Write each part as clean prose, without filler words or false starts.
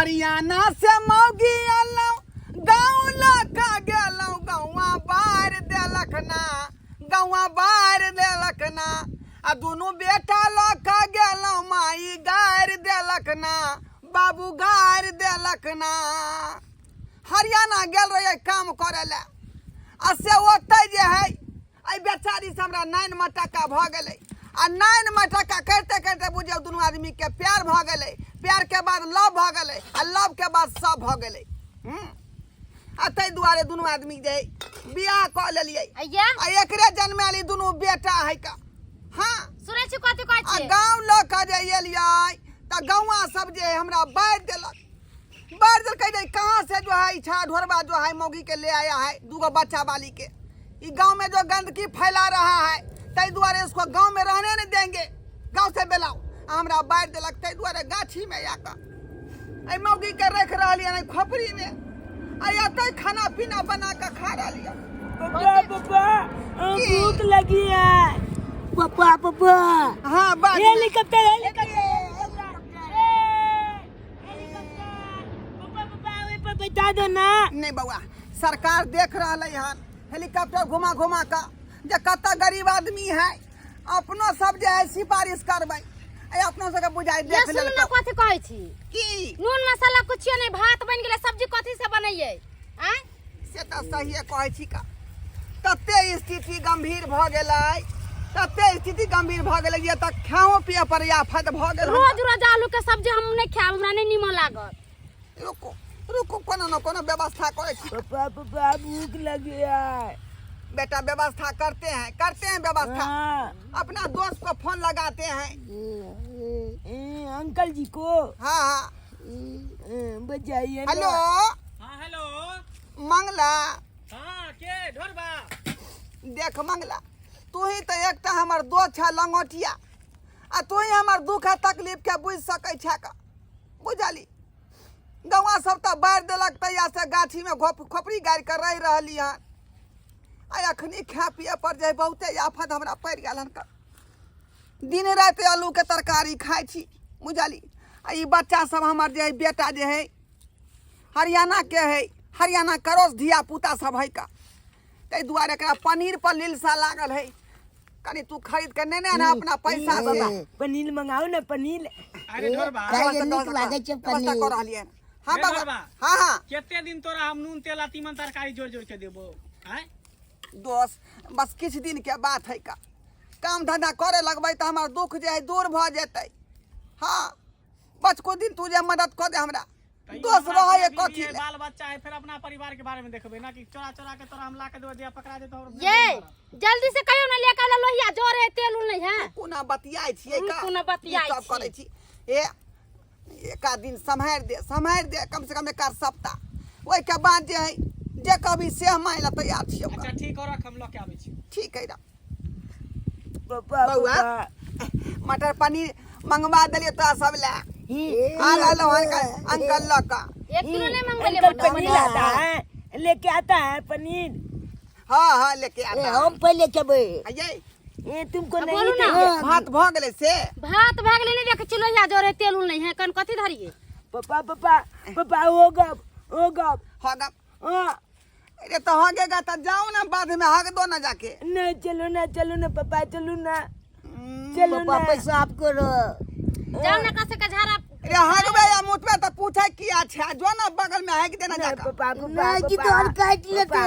हरियाणा से मौगी आलो गाँव लखा गेलो गौवा बार देलक ना गौवा बार देलक ना आ दोनों बेटा लखा गेलो माई गार देलक ना बाबू गार देलक ना। हरियाणा गेल रहे काम करे ले आ से ओते जे है आई बेचारी से हमरा 9 मटका भ गेलै आ 9 मटका करते करते बुझियो दोनों आदमी के प्यार भ गेलै, प्यार के बाद लव भ गेलै आ लव के बाद सब भ गेलै। आ तै दुआरे दोनों आदमी जे बियाह क लेलियै आ एकरे जन्मेली दोनों बेटा है का। हां सुनै छी कथि कहै छी गांव लोग का जे एलियै त गौवा सब जे हमरा बाढ़ देलक बाढ़ देल कह दे कहां से जो है इच्छा ढोरबा जो है मौगी के ले आया है दूगो बच्चा वाली के। ई गांव में जो गंदगी फैला रहा है तै दुआरे इसको गांव में रहने नहीं देंगे, गांव से बेलाओ। हमरा बाढ़ देलक तै दुआरे गाछी में आका आई मौगी के रख रहलिए नहीं खोपड़ी में आई अतै खाना पीना बना के खा रहलिए। पापा पापा भूख लगी है पापा पापा। हां बात हेलीकॉप्टर हेलीकॉप्टर पापा बता दो ना। नहीं बउआ सरकार देख रहलै हन हेलीकॉप्टर घुमा घुमा का जे कत्ता गरीब आदमी है अपनो सब जे है सिफारिश करबै ए अपनो सब के बुझाई देख ले। सुन ना कथि कहै छी की नून मसाला कुछ नहीं भात बन गेलै सब्जी कथि से बनैयै आ से त सही कहै छी का। तते स्थिति गंभीर भ गेलै तते स्थिति गंभीर भ गेलै ये त खाओ पिए पर आफत भ गेल। रोज रोज आलू के सब्जी हम नहीं खाब हमरा नहीं नीमन लागत। रुको रुको कोनो न कोनो व्यवस्था करे छी। पापा पापा भूख लगी है बेटा व्यवस्था करते हैं व्यवस्था। अपना दोस्त को फोन लगाते हैं। अंकल जी को। हाँ हाँ बजाइए। हेलो हाँ हेलो मंगला। हाँ के ढोरबा देख मंगला तू ही तो एक हमर दोस्त है लंगोटिया आ तू ही हमर दुख तकलीफ के बुझ सकै छै का बुझली। गौवा सब तो बाढ़ देलक तैया से गाछी में खोपड़ी गाड़ के रह रहली हन आ अखनी खा पिए पर जे बहुते आफत हमरा पड़ गेल हन का। दिन रात आलू के तरकारी खाई छी बुझली। आ ई बच्चा सब हमर जे बेटा जे है हरियाणा के है हरियाणा करोस धिया पुता सब है का तै दुआरे एकरा पनीर पर लिलसा लागल है कनी तू खरीद के नेने ना अपना पैसा से पनीर मंगाओ ना पनीर। अरे ढोरबा व्यवस्था कर रहलिए। हां रे बाबा ढोरबा हां हां केते दिन तोरा हम नून तेल आ तीमन तरकारी जोड़ जोड़ के देबो हैं दोस्त बस किछ दिन के बात है का। काम धंधा करे लगबै त हमर दुख जे है दूर भ जेतै। हां बस को दिन तू जे मदद कर दे हमरा दोस्त रहे कथि ले। बाल बच्चा है फिर अपना परिवार के बारे में देखबे ना कि चोरा चोरा के तोरा हम ला के देबो दिया पकड़ा दे तो ये जल्दी से कहियो ना लेके आला लोहिया जोर है तेल उल नहीं है कोना बतियाई छियै का कोना बतियाई सब करे छी। ए एका दिन संभार दे कम से कम एक सप्ताह ओइ के बाद जे है जे कभी से माय ला तैयार छियै। अच्छा ठीक हो रख हम ल के आबै छी। ठीक है पापा बउआ मटर पनीर मंगवा देलिए तो सब ला आ लो अंकल लका 1 किलो नहीं अंकल मंगले पनीर आता है लेके आता है पनीर। हां हां लेके आता हम पहले चबे आइए ये तुमको बोलू नहीं ना। भात भ गेले से भात भाग ले नहीं देख चिलोहिया जोर है तेल उल नहीं है कन कथि धरिए पापा पापा पापा होगा होगा अरे तो होगेगा तो जाओ ना बाद में हग दो ना जाके। नहीं चलो ना पापा चलो ना चलो ना पैसा आपको जाओ ना कसे का झारा अरे हगबे या मुठबे तो पूछे किया छै जो ना बगल में हग देना जाके। पापा नहीं कि तो और काट लेते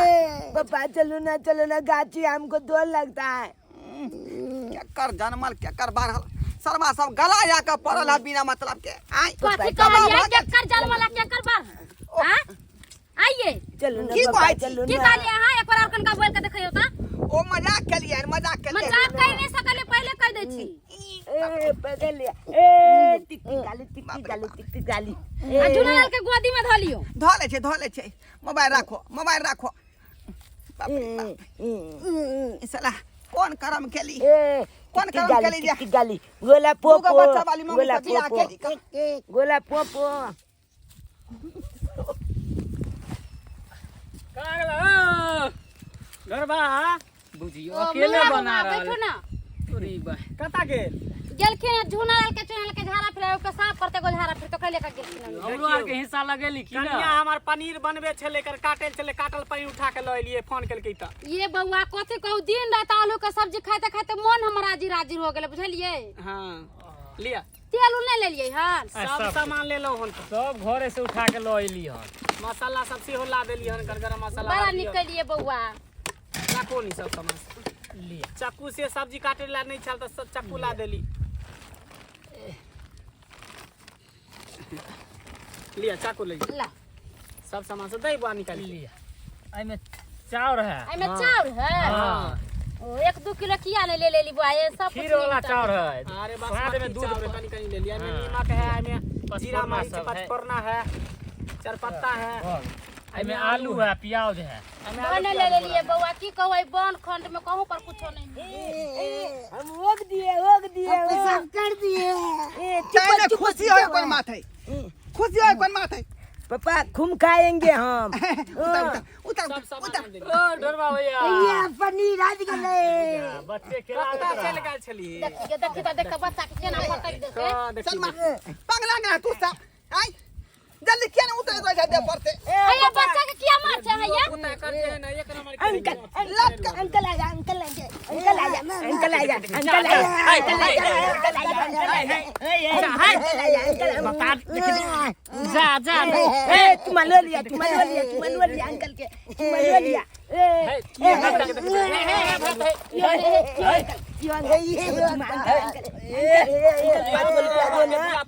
पापा चलो ना गाछी हमको डर लगता है। क्या कर जनमल क्या कर बार शर्मा सब गला जाके पड़ल है बिना मतलब के। आई कथि कहलिए के कर जाल वाला के कर बार हां आइए चलो ना की पापा कहै छी? चलो की ना कहलिए हां एक बार और कनका बोल के देखियो त ओ मजाक के लिए मजाक मजाक कह नहीं सकले पहले कह दे छी। ए पकड़ लिया ए टिक गाली आ जुलाल के गोदी में धलियो धो ले छे मोबाइल राखो बाप रे बाप साला कौन करम केली कौन करम केली जे टिक गाली गोला पोपो बच्चा वाली मम्मी से बियाह केली गोला पोपो ढोरबा बुझियो अकेले बना रहल बैठो ना तोरी बा कता गेल गेलखिन झुना के चुना के झाड़ा फिरायो के साफ करते गो झाड़ा फिर तो कह लेकर गेल हमरो आर के हिस्सा लगेली की कनिया ना हमार पनीर बनबे छले कर काटल छले काटल पनीर उठा के ल एलिए फोन केलकै त ये बउआ कथी कहू दिन रात आलू के सब्जी खाते खाते मन हमर राजी हो गेल बुझलिए। हां लिया तेल उल नहीं ले लिए हन सब सामान ले लो हन सब घरे से उठा के ल एली हन मसाला सब से हो ला देली हन गरगरा मसाला बड़ा ला दियो। निकलिए बउआ चाकू नहीं सब सामान लिया चाकू से सब्जी काटे ला नहीं चल त चाकू ला देली लिया चाकू ले ला सब सामान से दही बुआ निकाल लिया आई में चाउर है आई में चाउर है हां ओ 1-2 किलो किया नहीं ले लेली बुआ ये सब कुछ खीर वाला चाउर है अरे बस स्वाद में दूध चावल कनी कनी ले लिया में नमक है में जीरा पचफोरना मरीच सब है। पचफोरना है चारपत्ता है आई में आलू है प्याज है बन ले लिए बउआ की कहू आई बन खंड में कहूं पर कुछो नहीं हम रोक दिए सब कर दिए चाहे खुशी हो कोन माथे खुशी हो कोन माथे पापा खूब खाएंगे हम उतर सब सामान उतर दे ओ ढोरबा भैया ये पनीर आज गले बच्चे खिला पता चल गए छली देख बच्चा के केना पटक देते हां चल मार देखिए पगला ना तू सब आई जल्दी क्या ना उतर रहा दे पड़ते अरे बच्चा के किया मार छे भैया कुत्ता करते हैं ना एक नंबर के अंकल आ जा अंकल आ जा अंकल आ जा अंकल आ जा अंकल आ जा जा जा ए तुम लो लिया अंकल के तुम लो लिया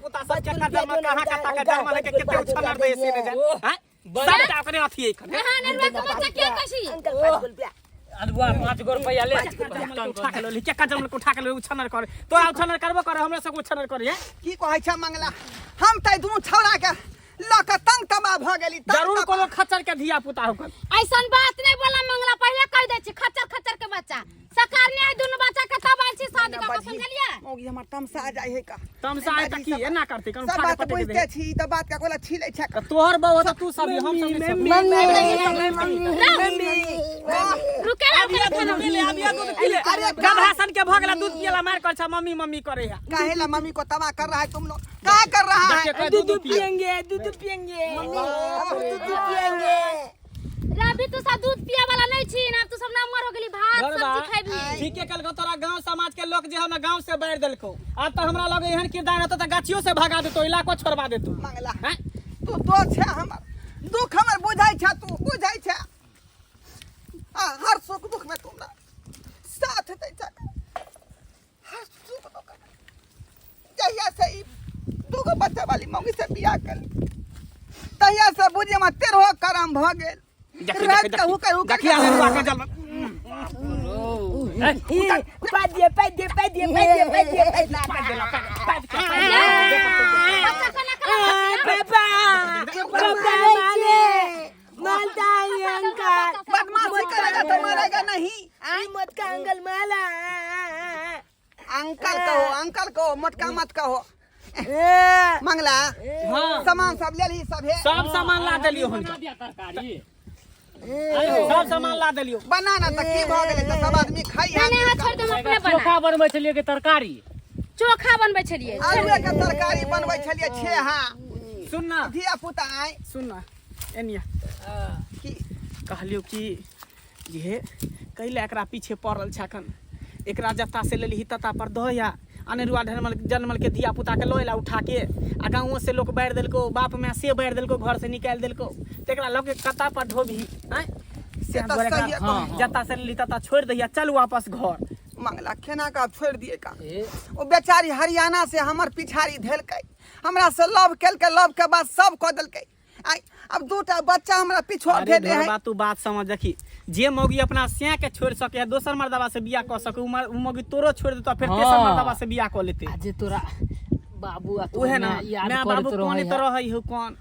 पुता सब चक्का जमा कहां कता के जमा लेके केते उछलर दे से ने हैं सब अपने अथी हां ने बच्चा के कशी अंकल 5 रुपया अदुआ 5 रुपया ले उठा के लो चक्का जमा उठा के लो उछलर करे तोरा उछलर करबो करे हमरा सब उछलर करे हैं की कहै छ मंगला हम तै दुनु छौड़ा के लक तंग तबा भ गेली जरूर कोनो खच्चर के धिया पुता होकर ऐसन बात नहीं बोला मंगला पहले कह दे छी खच्चर के बच्चा सरकार ने दुनु बच्चा के तब आइल शादी का समझलिए मौगी हमर तमसा जाय है का तमसा है त की एना करते कौन सब उठा के बात पटक बुझते दे छी त बात का कोला छीले छ त तोहर बहू त तू सब हम सब रुके ना खाना ले आबिया दूध पी ले अरे गधासन के भगला दूध पियला मार कर छ मम्मी मम्मी करे है काहे ला मम्मी को तबाह कर रहा है तुम लोग क्या कर रहा है दूध पिएंगे दूध पिएंगे दूध पिएंगे रवि तू सा दूध पिया वाला नहीं छी ना तू सब ना मर हो गेली भात सब्जी खाइबी ठीक है कल को तोरा गांव समाज के लोग जे हम ना गांव से बैठ देलको अब त हमरा लगे एहन किरदार रहत त गाछियो से भगा देतो इलाको छोड़वा देतो मंगला हैं तू तो छ हमर दुख हमर बुझाई छ तू बुझाई छ हर सुख दुख में तुम ना साथ दे छ हर सुख दुख जहिया से ई दुगो बच्चा वाली मौगी से बियाह कर तहिया से बुझे मत तेरो करम भ गेल रात का हुकर देखिया लड़वा के जल बदमाशी करेगा तो मारेगा नहीं मत का अंकल माला अंकल को मटका मत कहो मंगला हां सामान सब ले ली सब है सब सामान ला देलियो हन तरकारी सब सामान ला देलियो बनाना त की भ गेलै त सब आदमी खाई नहीं हाथ छोड़ दे हम अपने बना चोखा बनबै छलिए के तरकारी चोखा बनबै छलिए आलू के तरकारी बनबै छलिए छे हां सुन ना धिया पुता आइ सुन ना एनिया की कहलियो कि ये कैले एकरा पीछे पड़ल छखन एकरा जत्ता से लेली तता पर दहया अनेरुआ जनमल के धिया पुता के लोयला उठा के आ गाँव से लोग बाढ़ देलको बाप में से बाढ़ देलको घर से निकाल देलको तेकरा लोग के कता पर ढोभी हैं से तो सही है कहूं। जत्ता से लेली तता छोड़ दहिया चल वापस घर मंगला केना का छोड़ दिए का ओ बेचारी हरियाणा से हमर पिछाड़ी धेलकै हमरा से लव केलकै लव के बाद सब क देलकै आई अब दूटा बच्चा हमरा पिछोड़ अरे भेले है बात तू बात समझ देखी जे मौगी अपना सिया के छोड़ सके है दोसर मर्दवा से बियाह कर सके उ मौगी तोरो छोड़ देतो फिर तेसर मर्दवा से बियाह कर लेते आज तोरा बाबू आ उहे ना मैं बाबू कौन तो रहई हो कौन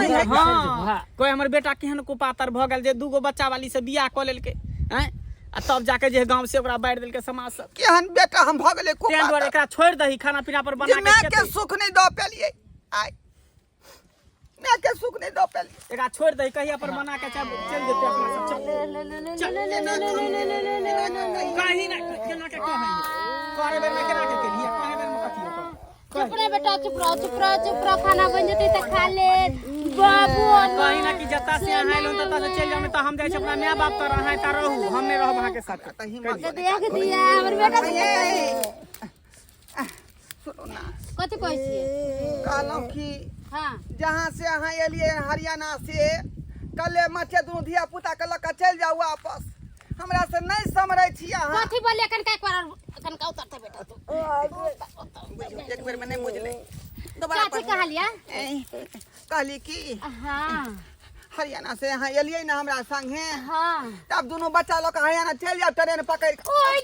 है हां कोई हमर बेटा केहन कुपातर भ गेल जे दूगो बच्चा वाली से बियाह कर लेलकै हैं आ तब जाके जे गांव से ओकरा बाढ़ देलकै समाज से केहन बेटा हम भ गेलै तें द्वारे एकरा छोड़ दही खाना पीना पर बना मैं के के सुख नहीं दो पेलिए आई मैं के सुख नहीं दो पेलिए एकरा छोड़ दही कहिया पर बना के चल जेते अपना सब चल कहीं ना केना के कहै करे बेर में केना के केलिए कहे बेर में कथि चुप रहे बेटा, चुप रहो, खाना बन जते त खा ले बाबू। कहीं ना कि जता से यहाँ आइलो तता से चल जामे त हम जाय छै अपना माय बाप त रहा त रहू, हम नहीं रहब अहाँ के साथ। देख दिया हमर बेटा सुनो ना, कथि कहै छियै? कहलौं कि हां जहाँ से अहाँ एलिए हरियाणा से, कले मचे दुनू धिया पुता के लक चल जाओ वापस। हमरा से नहीं समरै छी अहाँ। कथि बोलिए कन का एक बार कन का उतरते बेटा तू। एक बेर में नहीं बुझले, दोबारा क्या कहलिया? कहली कि हां हरियाणा से यहाँ एलिए ना हमरा संगे, हां तब दोनों बच्चा लोग हरियाणा चल जाओ ट्रेन पकड़ के। ओइ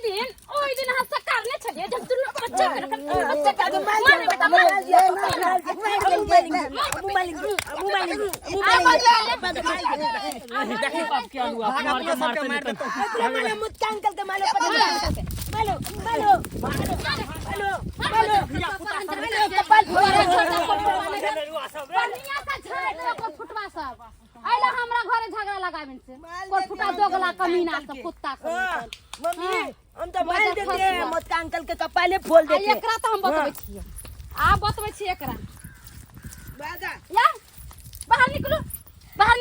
दिन हम सरकार ने छजे जब तू बच्चा का मारे बेटा देखिए बाप क्या हुआ, मार के मारते नहीं तो मुझका अंकल के मालो मालो मालो मालो फुटवा सब आइला हमरा घरे झगड़ा लगाबिन से कोई फुटा दोगला कमीना सब कुत्ता सब। मम्मी हम तो मार देते मुझका अंकल के कपाले फोड़ देते। एकरा तो हम बतबै छियै, आ बतबै छियै एकरा। बाजा या बाहर निकलो बाहर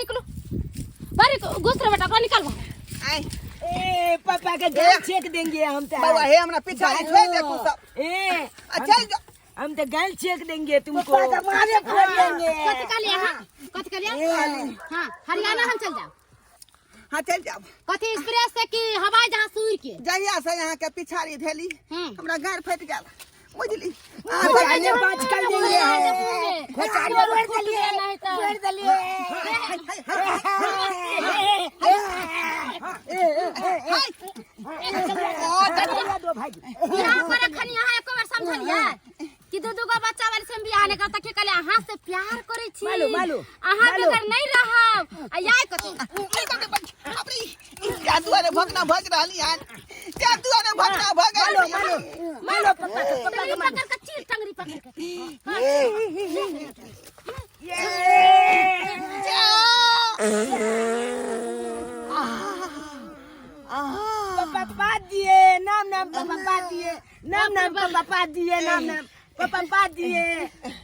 घुस रे बेटा, बाहर निकल बाहर। आई ए पापा के गाल छेक देंगे हम तो। बाबा हे हमरा पीछा छोड़ दे तू सब। ए अच्छा जा हम तो गाल छेक देंगे तुमको, मारे फोड़ देंगे। कथि कहलिए? कथि कहलिए? हां हरियाणा हम चल जाओ। हाँ चल जाओ। कथि एक्सप्रेस से कि हवाई जहाज से उड़ के? जहिया से यहाँ के पिछाड़ी धेली हमरा गाड़ फट गया, बुझली। आगे बात कर देंगे। कि दू गो बच्चा वाली से बियाह ने करता के कहले अहाँ से प्यार करे छी, मालू अहाँ बेगर नहीं रहब आ याय कथि जादुआरे भगना भग रहली हन, जादुआरे भगना भग मालो पापा के पकड़ के चीर टंगरी पकड़ के। पापा पा दिए नाम पापा पा दिए नाम पापा पा दिए नाम पापा पा दिए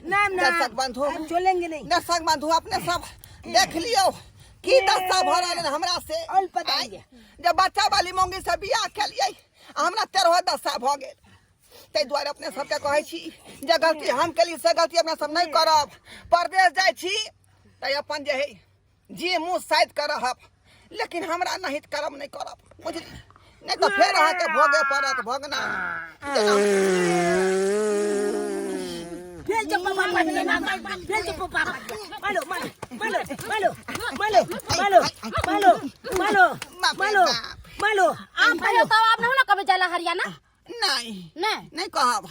नाम दर्शक बंधु चलेंगे नहीं। दर्शक बंधु अपने सब देख लियो की दशा भ रहल हमरा से। और बताइए जब बच्चा वाली मोंगी से बियाह केलिए हमरा 13 दशा भ गेल, ताहि दुआरे अपने सबके कहै छी जे गलती हम केली से गलती अपने सब नहीं करब। परदेश जाय छी त अपन जे है जी मुंह साइड कर रहब, लेकिन हमरा नहीं करब नहीं करब, बुझली। नहीं तो फिर अहाँ के भोगे पड़त भोगना। फिर जब पापा पा दिए नाम फिर जब पापा मालो मालो मालो मालो मालो मालो मालो मालो मालो मालो आप पहले तो आप ना कभी जाला हरियाणा? नहीं नहीं नहीं कहब।